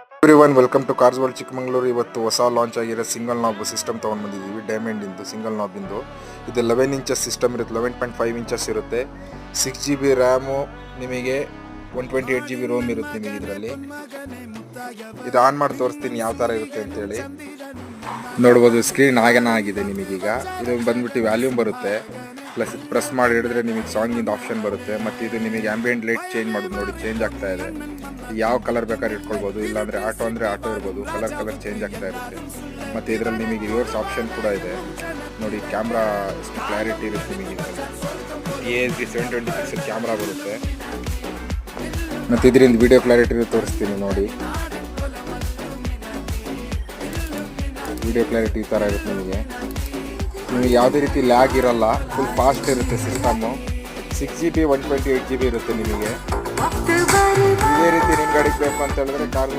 Everyone welcome to cars world Chikkamagaluru. ಇವತ್ತು ಹೊಸ launch ಆಗಿರೋ ಸಿಂಗಲ್ ನಾಬ್ ಸಿಸ್ಟಮ್ ತೊಗೊಂಡು ಬಂದಿದ್ದೀವಿ. ಡೈಮಂಡಿಂದು ಸಿಂಗಲ್ ನಾಬಿಂದು ಇದು 11 ಇಂಚಸ್ ಸಿಸ್ಟಮ್ ಇರುತ್ತೆ. 11.5 ಇಂಚಸ್ ಇರುತ್ತೆ. 6GB ರ್ಯಾಮು, ನಿಮಗೆ 128GB ರೋಮ್ ಇರುತ್ತೆ ನಿಮಗೆ ಇದರಲ್ಲಿ. ಇದು ಆನ್ ಮಾಡಿ ತೋರಿಸ್ತೀನಿ ಯಾವ ಥರ ಇರುತ್ತೆ ಅಂತೇಳಿ. ನೋಡ್ಬೋದು ಸ್ಕ್ರೀನ್ ಆಗಿದೆ ನಿಮಗೀಗ. ಇದು ಬಂದ್ಬಿಟ್ಟು ವ್ಯಾಲ್ಯೂಮ್ ಬರುತ್ತೆ, ಪ್ಲಸ್ ಪ್ರೆಸ್ ಮಾಡಿ ಹಿಡಿದ್ರೆ ನಿಮಗೆ ಸಾಂಗಿಂದ ಆಪ್ಷನ್ ಬರುತ್ತೆ. ಮತ್ತು ಇದು ನಿಮಗೆ ಆಂಬಿಯೆಂಟ್ ಲೈಟ್ ಚೇಂಜ್ ಮಾಡೋದು ನೋಡಿ, ಚೇಂಜ್ ಆಗ್ತಾ ಇದೆ. ಯಾವ ಕಲರ್ ಬೇಕಾದ್ರೆ ಇಟ್ಕೊಳ್ಬೋದು, ಇಲ್ಲಾಂದರೆ ಆಟೋ ಅಂದರೆ ಆಟೋ ಇರ್ಬೋದು, ಕಲರ್ ಚೇಂಜ್ ಆಗ್ತಾ ಇರುತ್ತೆ. ಮತ್ತು ಇದರಲ್ಲಿ ನಿಮಗೆ ರಿವರ್ಸ್ ಆಪ್ಷನ್ ಕೂಡ ಇದೆ ನೋಡಿ. ಕ್ಯಾಮ್ರಾ ಎಷ್ಟು ಕ್ಲಾರಿಟಿ ಇರುತ್ತೆ ನಿಮಗೆ. ASD 720 ಪಿಕ್ಸೆಲ್ ಕ್ಯಾಮ್ರಾ ಬರುತ್ತೆ. ಮತ್ತು ಇದರಿಂದ ವಿಡಿಯೋ ಕ್ಲಾರಿಟಿ ತೋರಿಸ್ತೀನಿ ನೋಡಿ. ವಿಡಿಯೋ ಕ್ಲಾರಿಟಿ ಈ ಥರ ಇರುತ್ತೆ ನಿಮಗೆ ಯಾವುದೇ ರೀತಿ ಲ್ಯಾಗ್ ಇರಲ್ಲ, ಫುಲ್ ಫಾಸ್ಟ್ ಇರುತ್ತೆ ಸಿಸ್ಟಮು. 6GB 128GB ಇರುತ್ತೆ ನಿಮಗೆ. ಇದೇ ರೀತಿ ನಿಮ್ಮ ಗಾಡಿಗೆ ಬೇಕು ಅಂತ ಹೇಳಿದ್ರೆ ಕಾರ್ಸ್